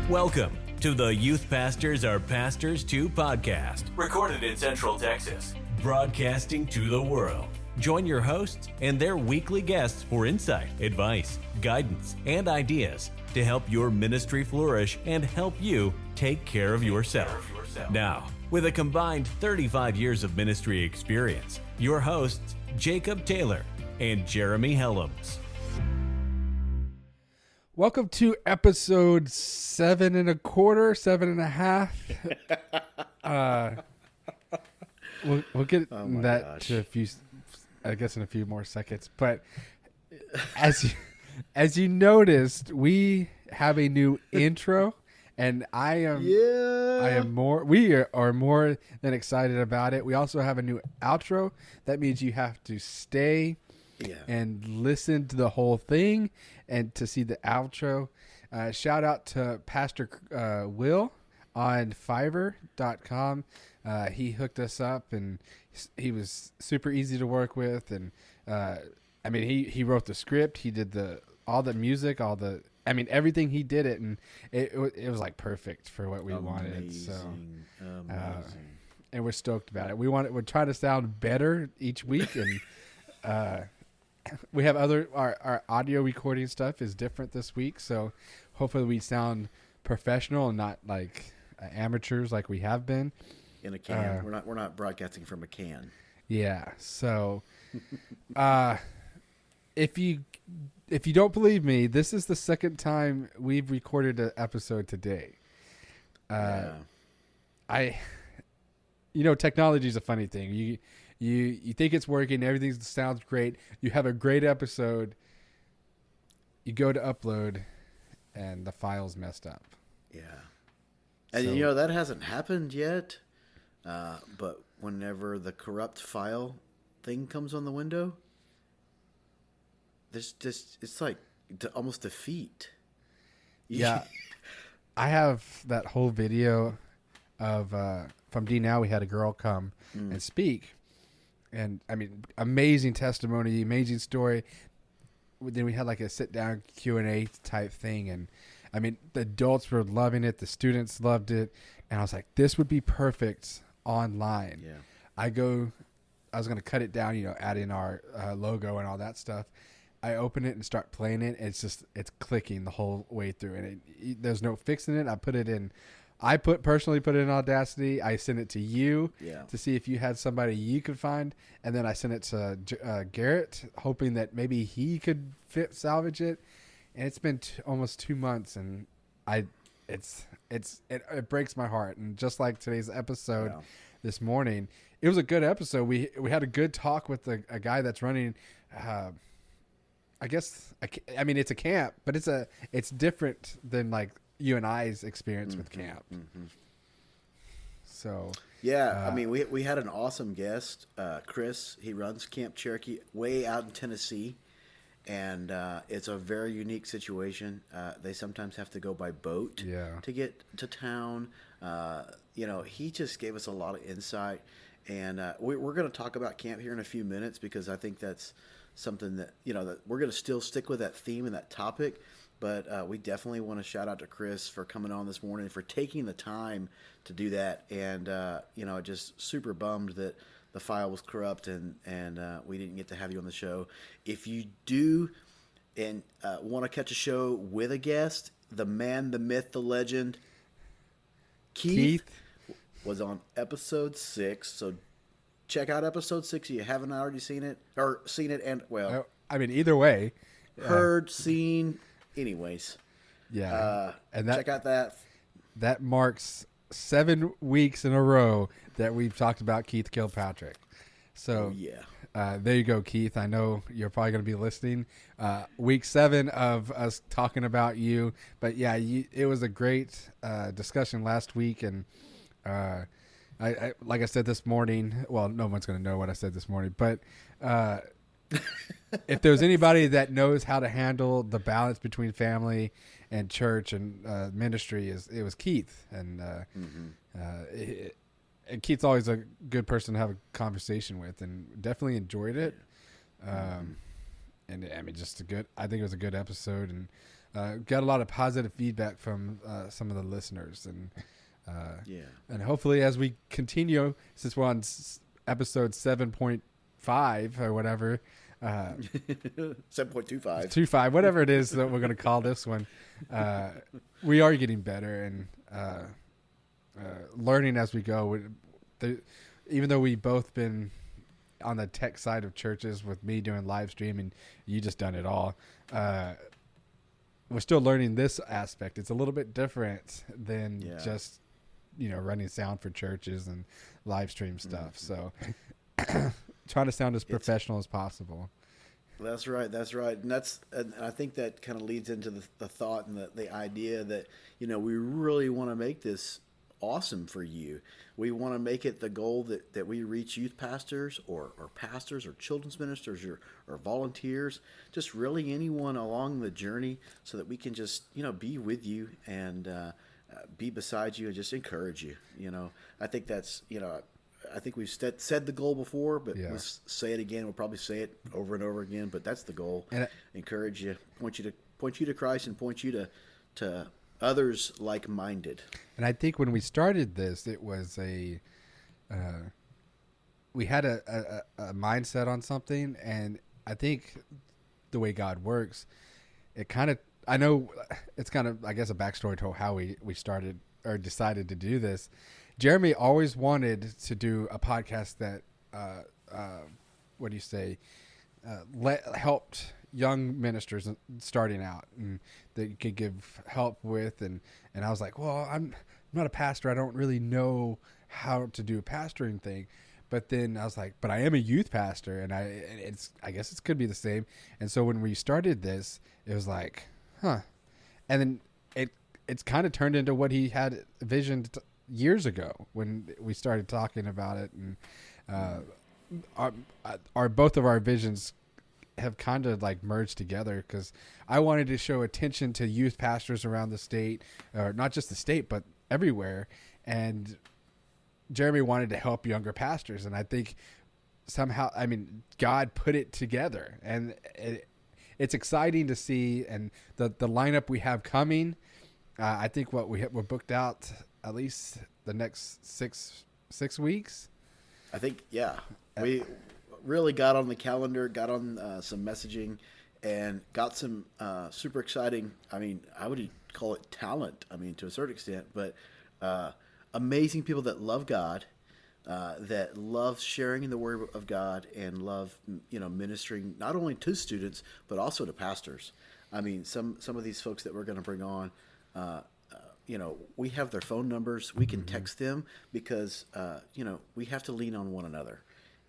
Welcome to the Youth Pastors Are Pastors Too podcast, recorded in Central Texas, broadcasting to the world. Join your hosts and their weekly guests for insight, advice, guidance, and ideas to help your ministry flourish and help you take care of yourself. Now, with a combined 35 years of ministry experience, your hosts, Jacob Taylor and Jeremy Helms. Welcome to episode 7 1/4. We'll get that to in a few more seconds. But as you noticed, we have a new intro, and we are more than excited about it. We also have a new outro. That means you have to stay and listen to the whole thing and to see the outro. Shout out to Pastor Will on Fiverr.com. He hooked us up, and he was super easy to work with. And he wrote the script. He did all the music, everything. He did it, and it was like perfect for what we wanted. So, and we're stoked about it. We're trying to sound better each week, and we have our audio recording stuff is different this week, so hopefully we sound professional and not like amateurs like we have been. In a can. We're not broadcasting from a can. Yeah. So, if you don't believe me, this is the second time we've recorded an episode today. Technology is a funny thing. You think it's working, everything sounds great. You have a great episode. You go to upload, and the file's messed up. Yeah. And that hasn't happened yet. But whenever the corrupt file thing comes on the window, it's like almost defeat. Yeah. I have that whole video of from D Now. We had a girl come and speak. And amazing testimony, amazing story. Then we had like a sit down Q&A type thing. And the adults were loving it. The students loved it. And I was like, this would be perfect online. Yeah. I was going to cut it down, add in our logo and all that stuff. I open it and start playing it. It's clicking the whole way through. And there's no fixing it. I personally put it in Audacity. I sent it to you to see if you had somebody you could find, and then I sent it to Garrett, hoping that maybe he could salvage it. And it's been almost 2 months, and it breaks my heart. And just like today's episode this morning, it was a good episode. We had a good talk with a guy that's running. It's a camp, but it's different than like you and I's experience with camp. Mm-hmm. So we had an awesome guest, Chris. He runs Camp Cherokee way out in Tennessee, and it's a very unique situation. They sometimes have to go by boat to get to town. He just gave us a lot of insight, and we're going to talk about camp here in a few minutes, because I think that's something that that we're going to still stick with that theme and that topic. But we definitely want to shout out to Chris for coming on this morning, for taking the time to do that. And, just super bummed that the file was corrupt and we didn't get to have you on the show. If you do and want to catch a show with a guest, the man, the myth, the legend, Keith was on episode 6. So check out episode 6 if you haven't already seen it. And, either way. Heard, seen... Anyways, and check out that. That marks 7 weeks in a row that we've talked about Keith Kilpatrick. So there you go, Keith. I know you're probably going to be listening. Week 7 of us talking about you, but it was a great discussion last week, and I like I said this morning. Well, no one's going to know what I said this morning, but. If there's anybody that knows how to handle the balance between family and church and ministry, it was Keith. And and Keith's always a good person to have a conversation with, and definitely enjoyed it. And I mean, I think it was a good episode, and got a lot of positive feedback from some of the listeners, and and hopefully as we continue, since we're on episode 7.5 or whatever, 7.25, whatever it is that we're going to call this one, we are getting better and learning as we go. Even though we've both been on the tech side of churches, with me doing live stream and you just done it all, we're still learning this aspect. It's a little bit different than just, running sound for churches and live stream stuff. So trying to sound as professional as possible. That's right. And I think that kind of leads into the thought and the idea that, we really want to make this awesome for you. We want to make it the goal that we reach youth pastors or pastors or children's ministers or volunteers, just really anyone along the journey, so that we can just, be with you and be beside you and just encourage you. I think that's, I think we've said the goal before, but let's say it again. We'll probably say it over and over again, but that's the goal. Encourage you, point you to Christ, and point you to others like-minded. And I think when we started this, it was we had a mindset on something, and I think the way God works, I know it's kind of, I guess, a backstory to how we started or decided to do this. Jeremy always wanted to do a podcast that, helped young ministers starting out, and that you could give help with. And I was like, well, I'm not a pastor. I don't really know how to do a pastoring thing. But then I was like, but I am a youth pastor, and I guess it could be the same. And so when we started this, it was like, huh. And then it's kind of turned into what he had visioned years ago when we started talking about it. And both of our visions have kind of like merged together, because I wanted to show attention to youth pastors around the state, or not just the state, but everywhere. And Jeremy wanted to help younger pastors. And I think somehow, God put it together, and it's exciting to see. And the lineup we have coming, I think we're booked out at least the next six weeks. I think, we really got on the calendar, got on some messaging, and got some super exciting, I would call it talent, to a certain extent, but amazing people that love God, that love sharing in the Word of God, and love, ministering not only to students, but also to pastors. Some of these folks that we're going to bring on, we have their phone numbers. We can text them, because, we have to lean on one another.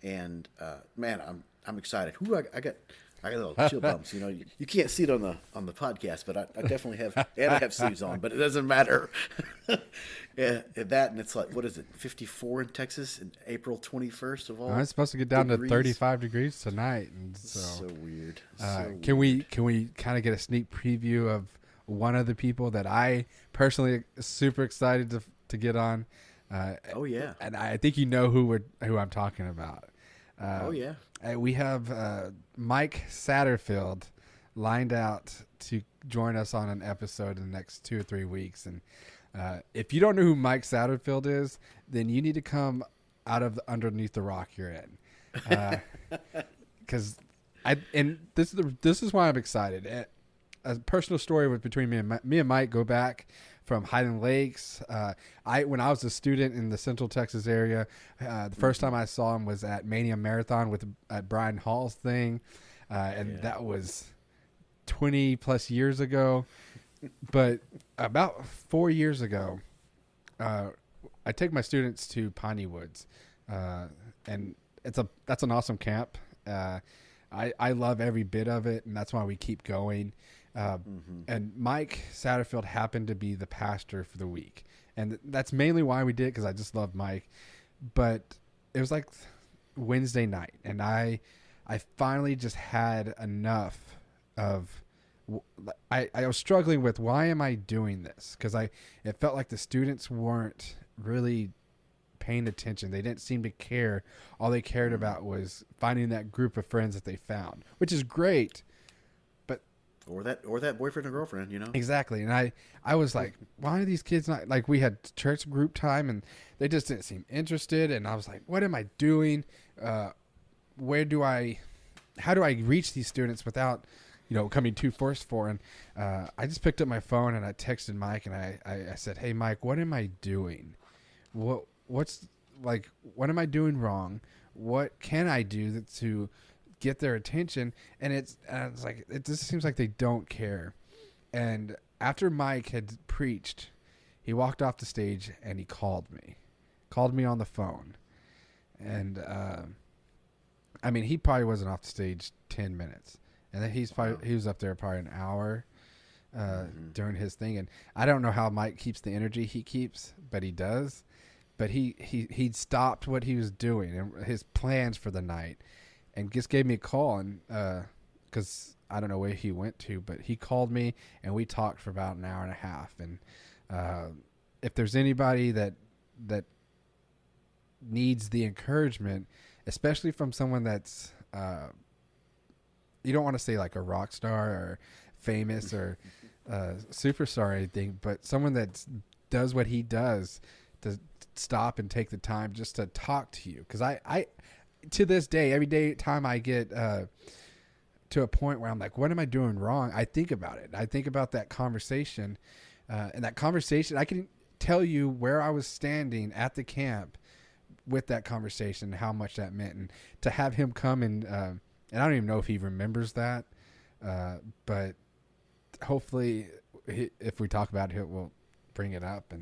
And man, I'm excited. Ooh, I got a little chill bumps. You can't see it on the podcast, but I definitely have, and I have sleeves on, but it doesn't matter. And it's like, what is it? 54 in Texas, in April 21st of all. It's supposed to get down to 35 degrees tonight, and so weird. Can we kind of get a sneak preview of one of the people that I personally super excited to get on? Oh yeah, and I think who I'm talking about. We have Mike Satterfield lined out to join us on an episode in the next 2 or 3 weeks. And if you don't know who Mike Satterfield is, then you need to come out of underneath the rock you're in, because this is why I'm excited. A personal story between me and Mike go back from Highland Lakes. When I was a student in the Central Texas area, the first time I saw him was at Mania Marathon at Brian Hall's thing, that was 20 plus years ago. But about 4 years ago, I take my students to Piney Woods, and that's an awesome camp. I love every bit of it, and that's why we keep going. And Mike Satterfield happened to be the pastor for the week, and that's mainly why we did it, because I just love Mike. But it was like Wednesday night, and I finally just had enough of. I was struggling with, why am I doing this? Because it felt like the students weren't really paying attention. They didn't seem to care. All they cared about was finding that group of friends that they found, which is great. or that boyfriend or girlfriend, Exactly. And I was like, why are these kids not, like, we had church group time and they just didn't seem interested. And I was like, what am I doing? How do I reach these students without, coming too forceful? And I just picked up my phone and I texted Mike and I said, hey, Mike, what am I doing? What am I doing wrong? What can I do to get their attention? And it's like, it just seems like they don't care. And after Mike had preached, he walked off the stage and he called me on the phone. And, he probably wasn't off the stage 10 minutes. And then he was up there probably an hour, during his thing. And I don't know how Mike keeps the energy he keeps, but he does. But he stopped what he was doing and his plans for the night and just gave me a call. And, cause I don't know where he went to, but he called me and we talked for about an hour and a half. And, if there's anybody that needs the encouragement, especially from someone that's, you don't want to say like a rock star or famous or superstar or anything, but someone that does what he does, to stop and take the time just to talk to you. Because I to this day, every time I get to a point where I'm like, what am I doing wrong? I think about it. I think about that conversation, and that conversation, I can tell you where I was standing at the camp with that conversation, how much that meant. And to have him come and I don't even know if he remembers that, but hopefully if we talk about it, we'll bring it up.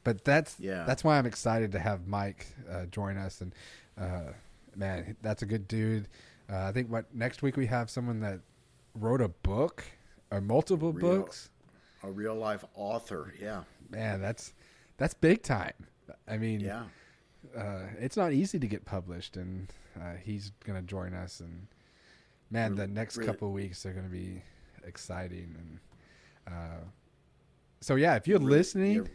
But that's why I'm excited to have Mike join us. And man, that's a good dude. I think next week we have someone that wrote a book or multiple books. A real life author. Yeah, man, that's big time. It's not easy to get published, and he's going to join us. And man, the next couple of weeks are going to be exciting. And so yeah, if you're listening,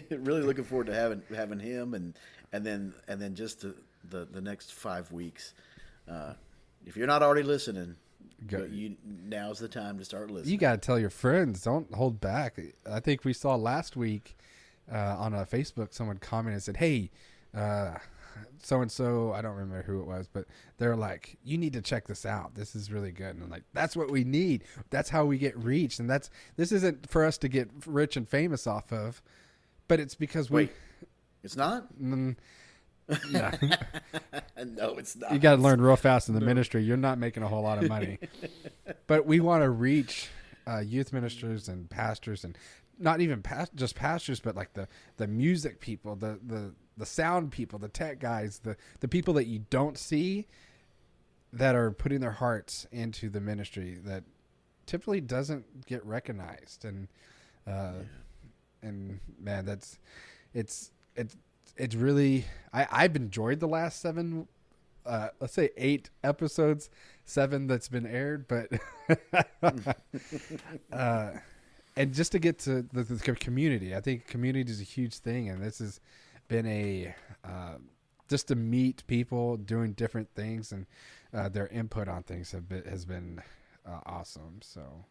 really looking forward to having him, and then just the next 5 weeks. If you're not already listening, now's the time to start listening. You got to tell your friends. Don't hold back. I think we saw last week on Facebook, someone commented and said, hey, so-and-so, I don't remember who it was, but they're like, you need to check this out. This is really good. And I'm like, that's what we need. That's how we get reached. And this isn't for us to get rich and famous off of, but it's because it's not? No. No, it's not. You got to learn real fast in the ministry. You're not making a whole lot of money, but we want to reach youth ministers and pastors, and not even just pastors, but like the music people, the sound people, the tech guys, the people that you don't see that are putting their hearts into the ministry that typically doesn't get recognized. And and man, it's really, I've enjoyed the last 7, let's say 8 episodes, 7 that's been aired, but and just to get to the community, I think community is a huge thing, and this has been just to meet people doing different things, and their input on things has been awesome. So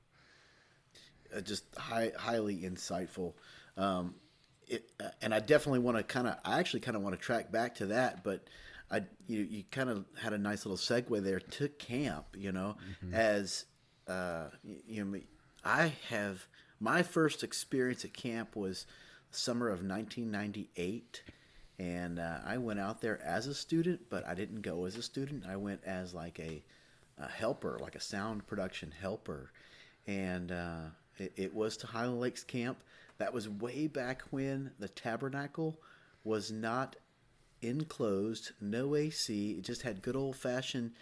just highly insightful. And I definitely want to I actually want to track back to that, but you kind of had a nice little segue there to camp, mm-hmm. As I have, my first experience at camp was summer of 1998, and I went out there as a student, but I didn't go as a student. I went as like a helper, like a sound production helper, and it was to Highland Lakes Camp. That was way back when the Tabernacle was not enclosed, no AC. It just had good old-fashioned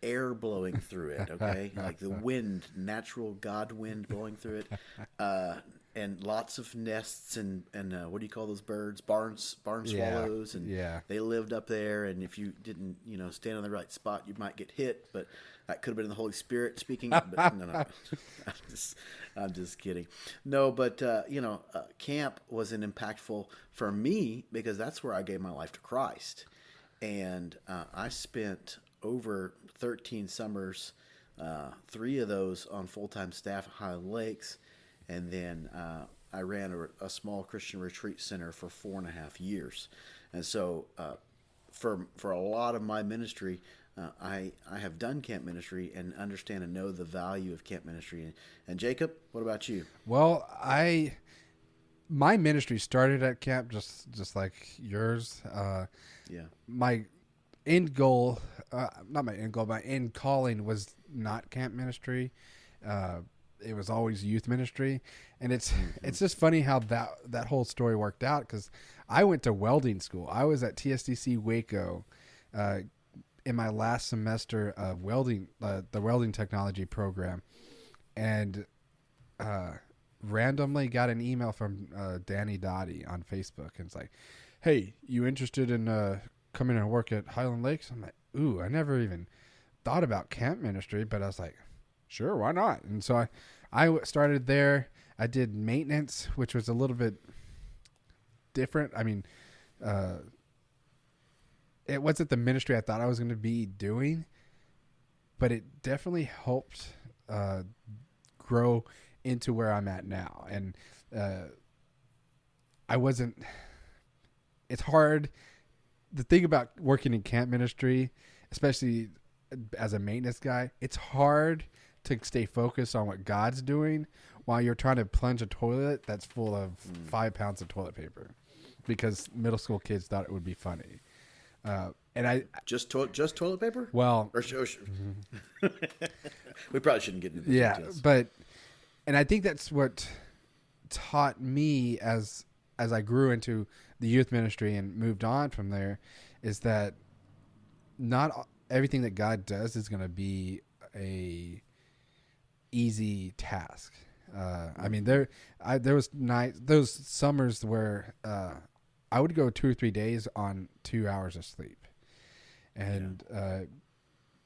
air blowing through it, okay? Like the wind, natural God wind blowing through it. And lots of nests and what do you call those birds? Barn swallows. And they lived up there. And if you didn't, stand on the right spot, you might get hit. But that could have been the Holy Spirit speaking. But no. I'm just kidding. No, but, camp was an impactful for me because that's where I gave my life to Christ. And I spent over 13 summers 3 of those on full-time staff at Highland Lakes, and then I ran a small Christian retreat center for 4.5 years. And so for a lot of my ministry, I have done camp ministry and understand and know the value of camp ministry. And Jacob, what about you? Well, my ministry started at camp, just like yours. Yeah. My end goal, not my end goal, my end calling was not camp ministry. It was always youth ministry, and it's just funny how that whole story worked out, because I went to welding school. I was at TSDC Waco in my last semester of welding, the welding technology program, and randomly got an email from Danny Dottie on Facebook, and it's like, "Hey, you interested in coming and work at Highland Lakes?" I'm like, "Ooh, I never even thought about camp ministry," but I was like, "Sure, why not?" And so I started there. I did maintenance, which was a little bit different. I mean, it wasn't the ministry I thought I was going to be doing, but it definitely helped grow into where I'm at now. And it's hard. The thing about working in camp ministry, especially as a maintenance guy, it's hard to stay focused on what God's doing while you're trying to plunge a toilet that's full of 5 pounds of toilet paper, because middle school kids thought it would be funny. And I just toilet paper. Well, we probably shouldn't get into the details. And I think that's what taught me as I grew into the youth ministry and moved on from there, is that not everything that God does is going to be a easy task. I mean, there was those summers where I would go 2 or 3 days on 2 hours of sleep, and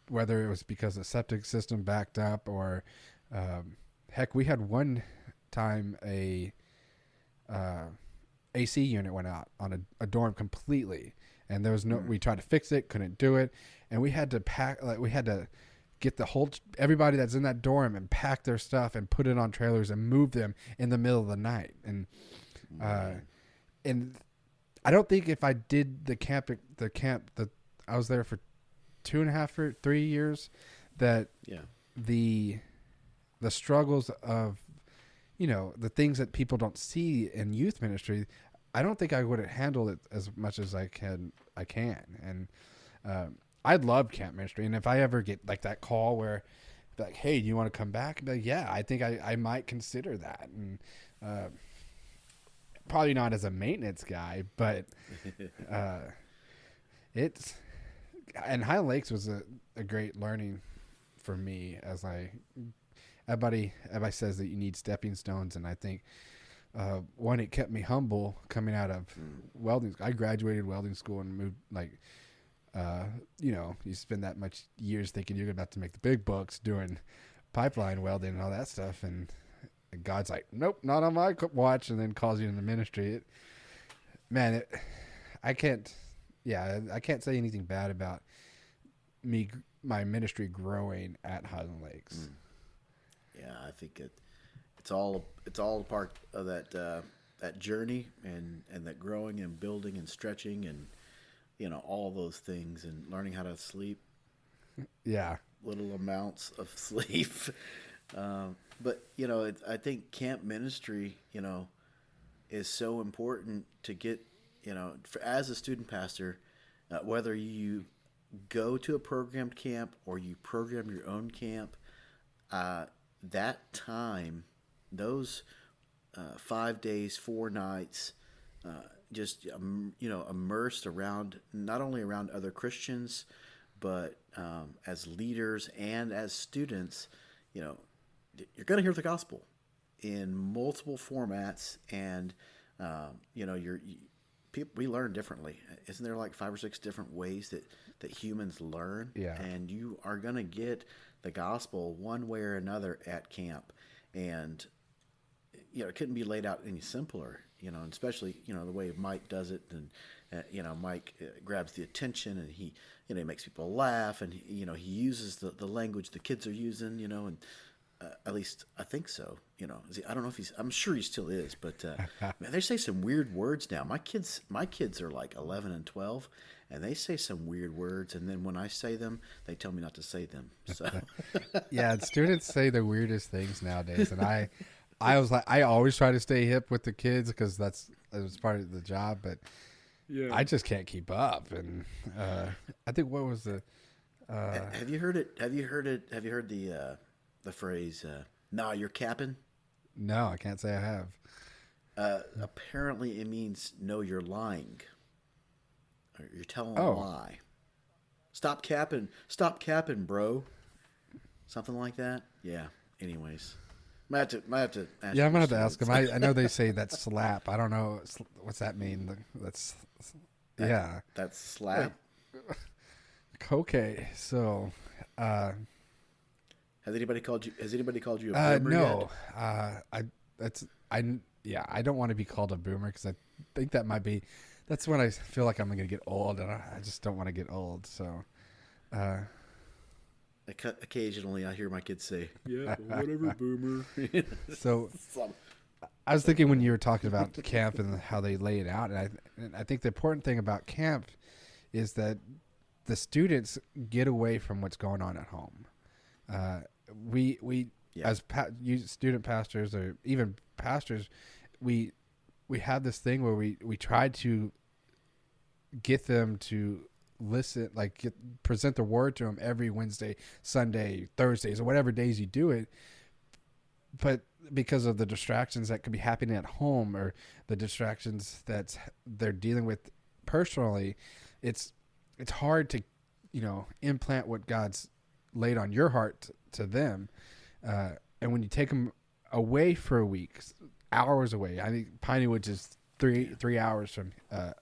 whether it was because the septic system backed up or heck, we had one time a AC unit went out on a dorm completely, and there was no. We tried to fix it, couldn't do it, and we had to pack. We had to get everybody that's in that dorm and pack their stuff and put it on trailers and move them in the middle of the night. And I don't think if I did the camp that I was there for 2.5 or 3 years, that the struggles of, the things that people don't see in youth ministry, I don't think I would have handled it as much as I can. And I'd love camp ministry. And if I ever get like that call where like, "Hey, do you want to come back?" I'd be like, "Yeah, I think I might consider that." And probably not as a maintenance guy, but and Highland Lakes was a great learning for me, as everybody says that you need stepping stones, and I think one, it kept me humble coming out of welding. I graduated welding school and moved you spend that much years thinking you're about to make the big bucks doing pipeline welding and all that stuff, and God's like, "Nope, not on my watch," and then calls you into ministry. I can't say anything bad about my ministry growing at Highland Lakes. Yeah, I think it's all a part of that journey and that growing and building and stretching and all those things, and learning how to sleep. Yeah, little amounts of sleep. But I think camp ministry, is so important to get, as a student pastor, whether you go to a programmed camp or you program your own camp, that time, those 5 days, 4 nights, just immersed around, not only around other Christians, but as leaders and as students, you're going to hear the gospel in multiple formats, and we learn differently. Isn't there like 5 or 6 different ways that humans learn? Yeah. And you are going to get the gospel one way or another at camp. And it couldn't be laid out any simpler, and especially, the way Mike does it. And, Mike grabs the attention, and he makes people laugh, and, he uses the language the kids are using, and at least I think so. I don't know if I'm sure he still is, but man, they say some weird words now. My kids are like 11 and 12, and they say some weird words, and then when I say them, they tell me not to say them. So yeah, students say the weirdest things nowadays, and I was like, I always try to stay hip with the kids because it was part of the job, but I just can't keep up. And I think what was the? Have you heard it? Have you heard the phrase? Nah, you're capping. No, I can't say I have. Apparently, it means no, you're lying. Or you're telling a lie. Stop capping, bro. Something like that. Yeah. Anyways. Might have to ask. Yeah, I'm gonna have to ask him. I know they say that's slap. I don't know what's that mean. That's slap. Okay, so has anybody called you a boomer no. Yet? I don't want to be called a boomer because I think that's when I feel like I'm gonna get old, and I just don't want to get old. So. Occasionally, I hear my kids say, "Yeah, whatever, boomer." So, I was thinking when you were talking about camp and how they lay it out, and I think the important thing about camp is that the students get away from what's going on at home. As student pastors or even pastors, we have this thing where we try to get them to listen, present the word to them every Wednesday, Sunday, Thursdays, or whatever days you do it. But because of the distractions that could be happening at home or the distractions that they're dealing with personally, it's hard to, implant what God's laid on your heart to them. And when you take them away for a week, hours away, I think Piney Woods is three hours from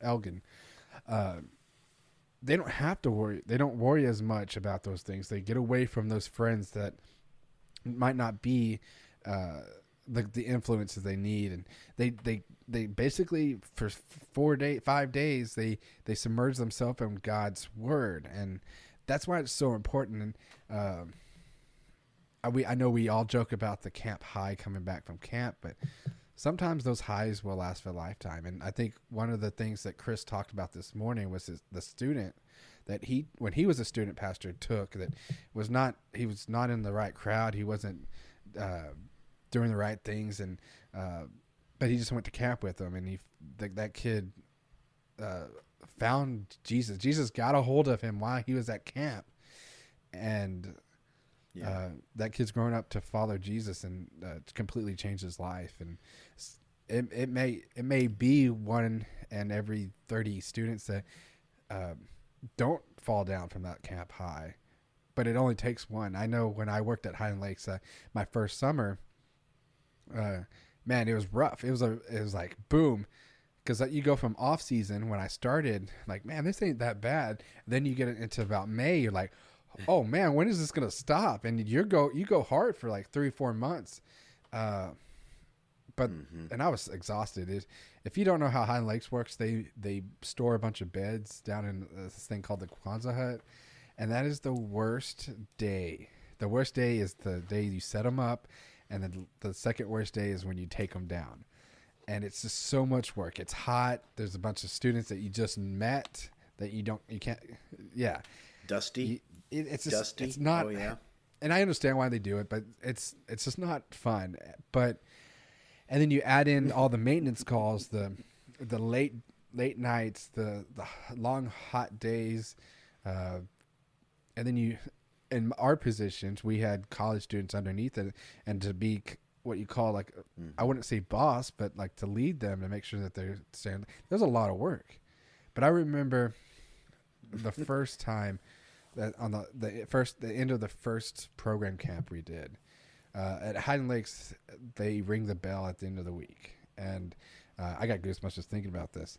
Elgin. They don't have to worry. They don't worry as much about those things. They get away from those friends that might not be the influences they need, and they basically for 5 days they submerge themselves in God's word, and that's why it's so important. And I know we all joke about the camp high coming back from camp, but sometimes those highs will last for a lifetime. And I think one of the things that Chris talked about this morning was the student that when he was a student pastor, he was not in the right crowd. He wasn't doing the right things. And, but he just went to camp with them, and that kid found Jesus. Jesus got a hold of him while he was at camp. And that kid's growing up to follow Jesus, and completely changed his life. And it may be one in every 30 students that don't fall down from that camp high, but it only takes one. I know when I worked at Highland Lakes, my first summer, man, it was rough. It was like boom, because you go from off season when I started, like, man, this ain't that bad. Then you get into about May, you're like, oh man, when is this gonna stop? And you go hard for like 3-4 months, but and I was exhausted. If you don't know how Highland Lakes works, they store a bunch of beds down in this thing called the Kwanzaa hut, and that is the worst day. The worst day is the day you set them up, and then the second worst day is when you take them down. And it's just so much work. It's hot. There's a bunch of students that you just met that you can't. Yeah, dusty. It's just, dusty. It's not. Oh yeah. And I understand why they do it, but it's just not fun. And then you add in all the maintenance calls, the late nights, the long hot days, and then in our positions, we had college students underneath it, and to be what you call I wouldn't say boss, but like to lead them to make sure that they're staying. There's a lot of work. But I remember the first time that on the end of the first program camp we did at Highland Lakes, they ring the bell at the end of the week, and I got goosebumps just thinking about this.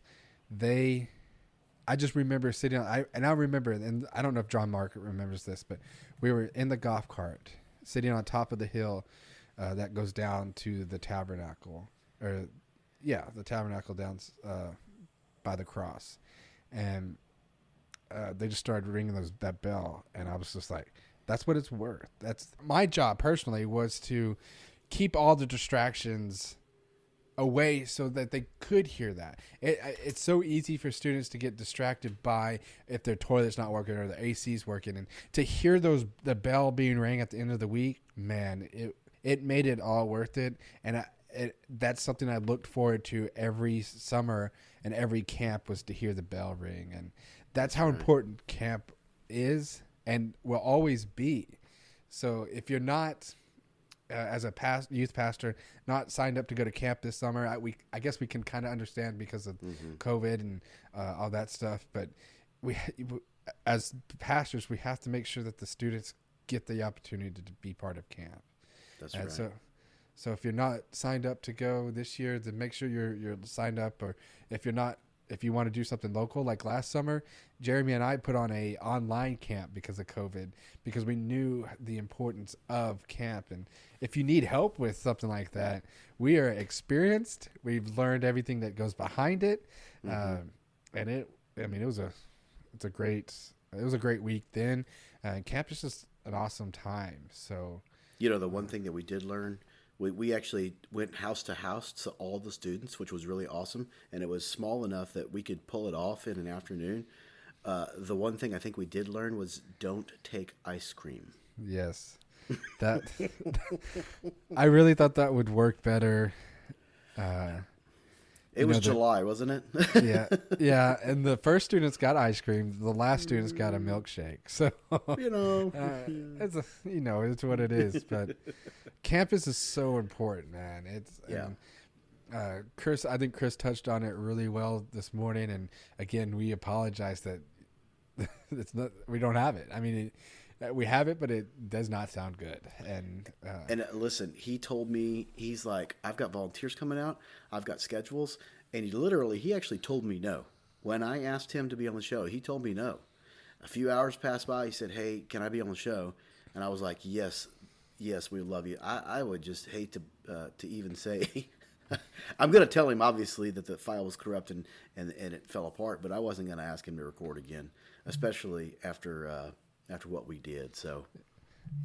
I just remember sitting on, and I don't know if John Market remembers this, but we were in the golf cart sitting on top of the hill that goes down to the tabernacle, or the tabernacle down by the cross, and they just started ringing that bell, and I was just like, that's what it's worth. That's my job personally, was to keep all the distractions away so that they could hear that. It's so easy for students to get distracted by if their toilet's not working or the AC's working, and to hear the bell being rang at the end of the week, man, it made it all worth it. And that's something I looked forward to every summer, and every camp was to hear the bell ring. And that's how important camp is and will always be. So if you're not, as a youth pastor, not signed up to go to camp this summer, I guess we can kind of understand because of COVID and all that stuff. But we, as pastors, we have to make sure that the students get the opportunity to be part of camp. That's right. So if you're not signed up to go this year, then make sure you're signed up. Or if you want to do something local, like last summer, Jeremy and I put on a online camp because of COVID, because we knew the importance of camp. And if you need help with something like that, we are experienced. We've learned everything that goes behind it. And it was a great week then. Camp is just an awesome time. So, the one thing that we did learn, we actually went house to house to all the students, which was really awesome. And it was small enough that we could pull it off in an afternoon. The one thing I think we did learn was don't take ice cream. Yes. That I really thought that would work better. It was July, wasn't it? Yeah. And the first students got ice cream. The last students got a milkshake. So it's what it is. But campus is so important, man. Chris, I think Chris touched on it really well this morning. And again, we apologize that we don't have it. I mean, we have it, but it does not sound good. And listen, he told me, he's like, I've got volunteers coming out, I've got schedules, and he actually told me no. When I asked him to be on the show, he told me no. A few hours passed by. He said, "Hey, can I be on the show?" And I was like, "Yes, we would love you." I would just hate to even say. I'm going to tell him, obviously, that the file was corrupt and it fell apart, but I wasn't going to ask him to record again, especially after what we did. So,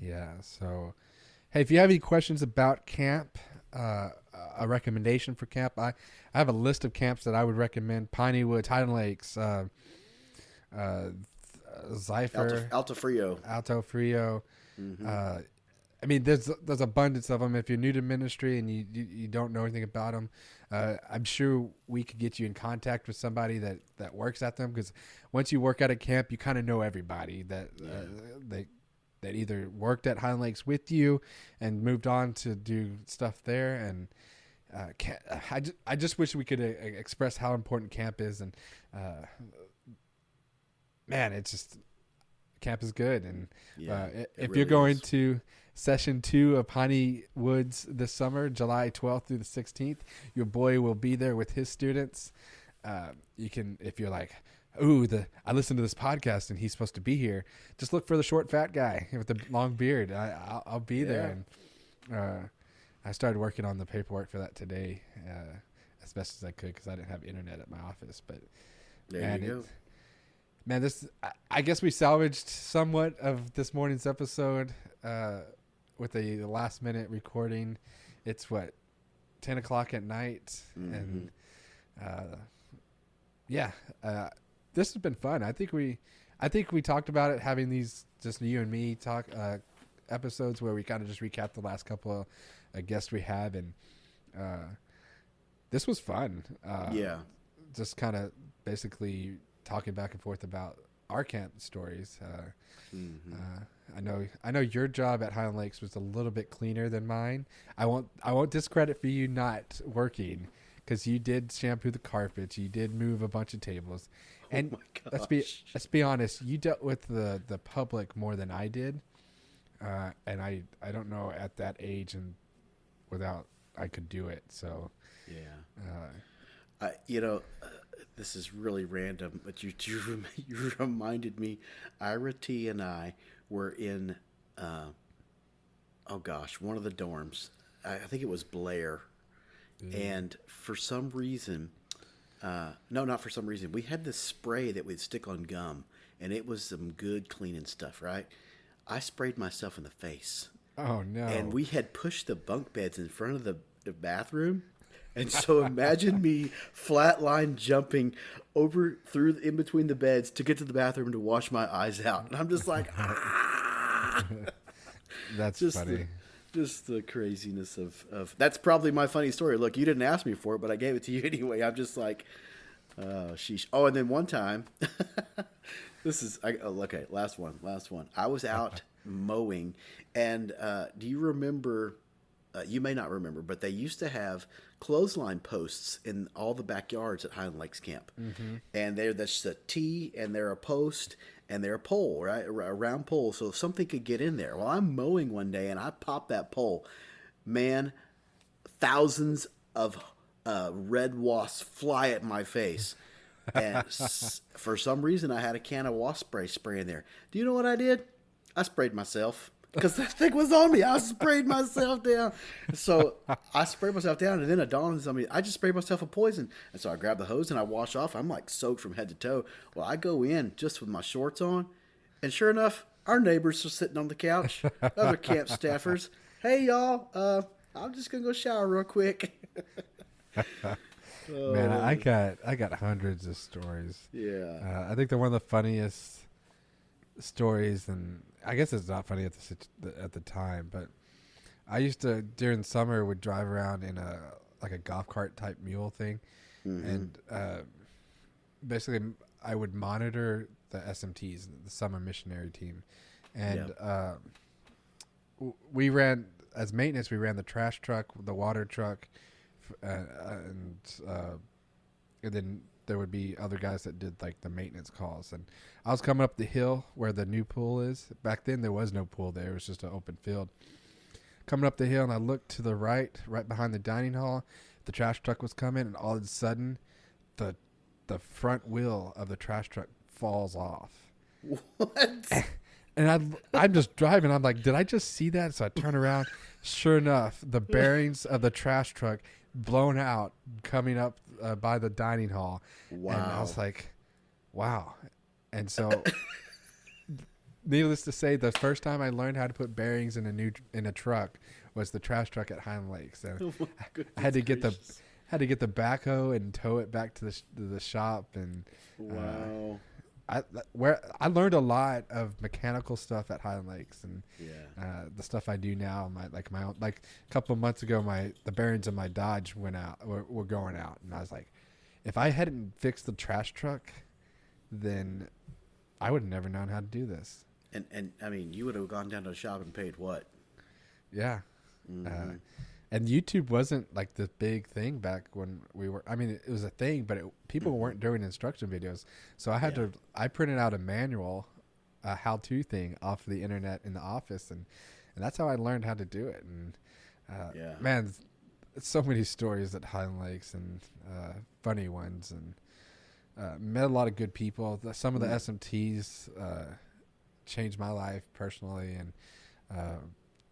yeah. So, hey, if you have any questions about camp, a recommendation for camp, I have a list of camps that I would recommend: Piney Woods, Highland Lakes, Zypher, Alto Frio. Mm-hmm. I mean, there's abundance of them. If you're new to ministry and you don't know anything about them, I'm sure we could get you in contact with somebody that works at them, because once you work at a camp, you kind of know everybody that either worked at Highland Lakes with you and moved on to do stuff there. And I just wish we could express how important camp is. And man, it's just, camp is good. And if you're going to Session 2 of Piney Woods this summer, July 12th through the 16th, your boy will be there with his students. You can, if you're like, ooh, I listened to this podcast and he's supposed to be here, just look for the short, fat guy with the long beard. I'll be there. And I started working on the paperwork for that today, as best as I could, because I didn't have internet at my office. But there you go. Man, I guess we salvaged somewhat of this morning's episode with a last minute recording. It's 10 o'clock at night. Mm-hmm. And this has been fun. I think we talked about it, having these just you and me talk episodes where we kind of just recap the last couple of guests we had, and this was fun. Just kind of basically talking back and forth about our camp stories. I know your job at Highland Lakes was a little bit cleaner than mine. I won't discredit for you not working, because you did shampoo the carpets, you did move a bunch of tables, and let's be honest, you dealt with the public more than I did, and I don't know at that age and without I could do it. So this is really random, but you reminded me. Ira T and I were in, one of the dorms. I think it was Blair, and for some reason, no, not for some reason, we had this spray that we'd stick on gum, and it was some good cleaning stuff, right? I sprayed myself in the face. Oh no! And we had pushed the bunk beds in front of the bathroom, and so imagine me flatline jumping over through in between the beds to get to the bathroom to wash my eyes out, and I'm just like, ah! That's just funny. Just the craziness of that's probably my funny story. Look, you didn't ask me for it, but I gave it to you anyway. I'm just like, sheesh. Oh, and then one time, okay. Last one. I was out mowing, and do you remember? You may not remember, but they used to have clothesline posts in all the backyards at Highland Lakes Camp, and that's a tee, and they're a post, and they're a pole, right? A round pole, so something could get in there. Well, I'm mowing one day, and I pop that pole. Man, thousands of red wasps fly at my face. And for some reason, I had a can of wasp spray in there. Do you know what I did? I sprayed myself. Because that thing was on me. I sprayed myself down. So I sprayed myself down, and then it dawned on me, I just sprayed myself with poison. And so I grabbed the hose, and I wash off. I'm like soaked from head to toe. Well, I go in just with my shorts on, and sure enough, our neighbors are sitting on the couch. Other camp staffers. Hey, y'all. I'm just going to go shower real quick. Man, I got hundreds of stories. Yeah. I think they're one of the funniest stories, and I guess it's not funny at the time, but I used to during summer would drive around in a golf cart type mule thing, and basically I would monitor the SMTs, the Summer Missionary Team, and we ran as maintenance. We ran the trash truck, the water truck, and then there would be other guys that did like the maintenance calls. And I was coming up the hill where the new pool is. Back then there was no pool there. It was just an open field. Coming up the hill, and I looked to the right behind the dining hall. The trash truck was coming, and all of a sudden the front wheel of the trash truck falls off. What? And I'm just driving. I'm like, did I just see that? So I turn around. Sure enough, the bearings of the trash truck blown out coming up by the dining hall. Wow. And I was like, wow. And so needless to say, the first time I learned how to put bearings in a truck was the trash truck at Highland Lakes. And I had to get the backhoe and tow it back to the shop. And wow. I learned a lot of mechanical stuff at Highland Lakes, and the stuff I do now. My own, like a couple of months ago, the bearings of my Dodge were going out, and I was like, if I hadn't fixed the trash truck, then I would have never known how to do this. And I mean, you would have gone down to the shop and paid what? Yeah. Mm-hmm. And YouTube wasn't like this big thing back when we were. I mean, it was a thing, but people weren't doing instruction videos. So I printed out a manual, a how-to thing off the internet in the office, and that's how I learned how to do it. And man, it's so many stories at Highland Lakes, and funny ones, and met a lot of good people. Some of the SMTs changed my life personally, and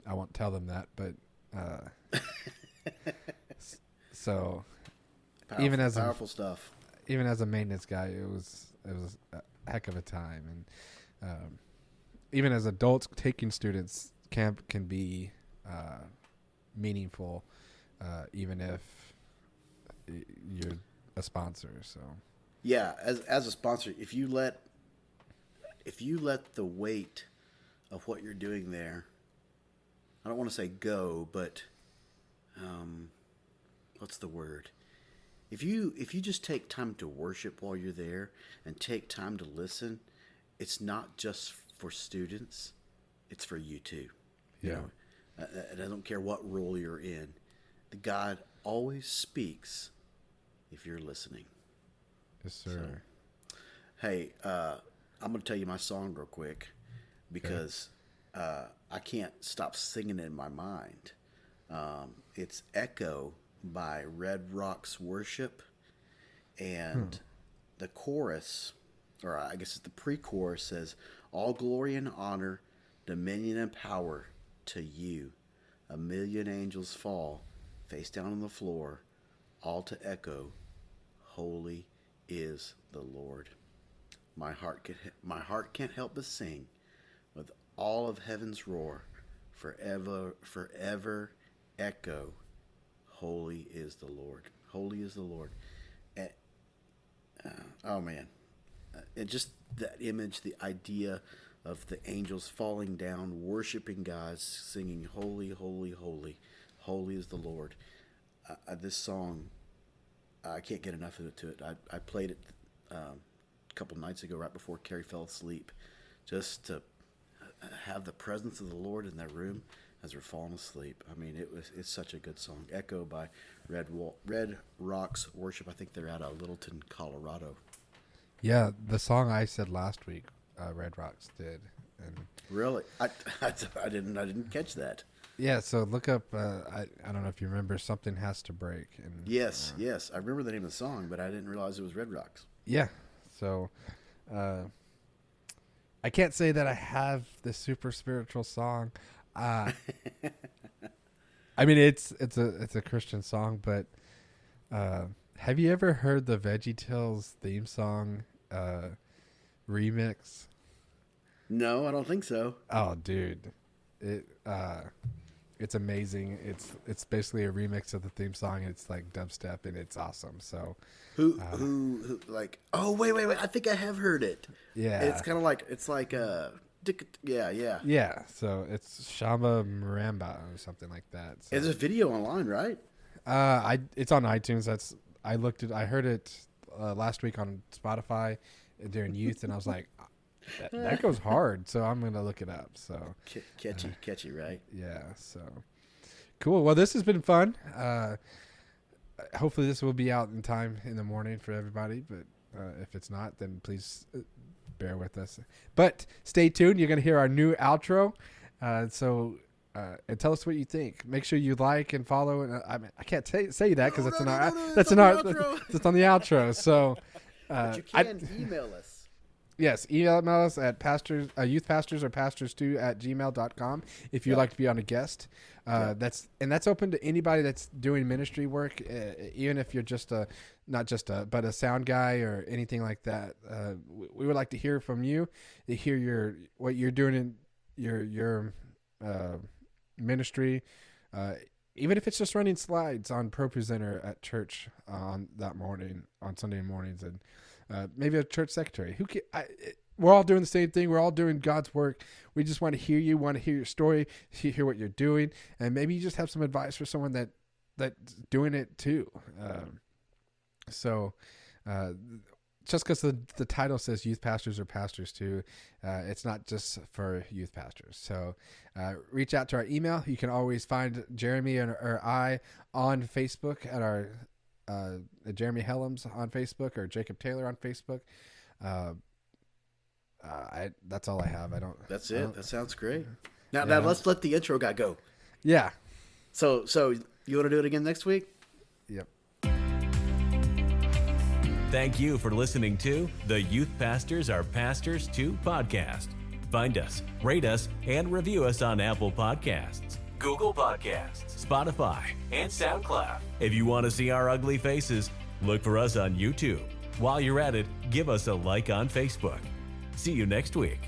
I won't tell them that, but. So powerful stuff. Even as a maintenance guy, it was a heck of a time. And even as adults, taking students camp can be meaningful, even if you're a sponsor. So yeah, as a sponsor, if you let the weight of what you're doing there, I don't want to say go, but what's the word? If you just take time to worship while you're there and take time to listen, it's not just for students, it's for you too. Yeah. You know, and I don't care what role you're in. The God always speaks if you're listening. Yes, sir. So, hey, I'm going to tell you my song real quick because I can't stop singing it in my mind. It's Echo by Red Rocks Worship, and the chorus, or I guess it's the pre-chorus, says, "All glory and honor, dominion and power to you, A million angels fall, face down on the floor, all to echo, holy is the Lord. My heart can't help but sing with all of heaven's roar, forever, forever echo, holy is the Lord. Holy is the Lord. Oh man, and just that image, the idea of the angels falling down, worshiping God, singing, holy, holy, holy, holy is the Lord. This song, I can't get enough of it. I played it a couple nights ago, right before Carrie fell asleep, just to have the presence of the Lord in that room as we're falling asleep. I mean, it's such a good song. Echo by Red Rocks Worship. I think they're out of Littleton, Colorado. Yeah, the song I said last week, Red Rocks did. And really, I didn't catch that. Yeah, so look up. I don't know if you remember, Something Has to Break. And yes, I remember the name of the song, but I didn't realize it was Red Rocks. Yeah, so I can't say that I have this super spiritual song. I mean, it's a Christian song, but have you ever heard the VeggieTales theme song remix? No, I don't think so. Oh, dude, it's amazing. It's basically a remix of the theme song. And it's like dubstep, and it's awesome. So who like? Oh, wait! I think I have heard it. Yeah, it's kind of like yeah. Yeah, so it's Shamba Maramba or something like that. So. There's a video online, right? It's on iTunes. I heard it last week on Spotify during youth, and I was like, that goes hard. So I'm gonna look it up. So catchy, right? Yeah. So cool. Well, this has been fun. Hopefully, this will be out in time in the morning for everybody. But if it's not, then please bear with us. But stay tuned. You're gonna hear our new outro. And tell us what you think. Make sure you like and follow. And I can't say that because that's on the outro. So, but you can email us. Yes, email us at youthpastors or pastors2@gmail.com if you'd like to be on a guest. That's open to anybody that's doing ministry work, even if you're but a sound guy or anything like that. We would like to hear from you, to hear what you're doing in your ministry, even if it's just running slides on ProPresenter at church on Sunday mornings, and maybe a church secretary. We're all doing the same thing. We're all doing God's work. We just want to hear you, want to hear your story, hear what you're doing, and maybe you just have some advice for someone that's doing it too. Just because the title says youth pastors or pastors too, it's not just for youth pastors. So reach out to our email. You can always find Jeremy or I on Facebook at our Jeremy Helms on Facebook or Jacob Taylor on Facebook. That's all I have. That's it. That sounds great. Now let's let the intro guy go. Yeah. So you want to do it again next week? Yep. Thank you for listening to the Youth Pastors Are Pastors Too podcast. Find us, rate us, and review us on Apple Podcasts, Google Podcasts, Spotify, and SoundCloud. If you want to see our ugly faces, look for us on YouTube. While you're at it, give us a like on Facebook. See you next week.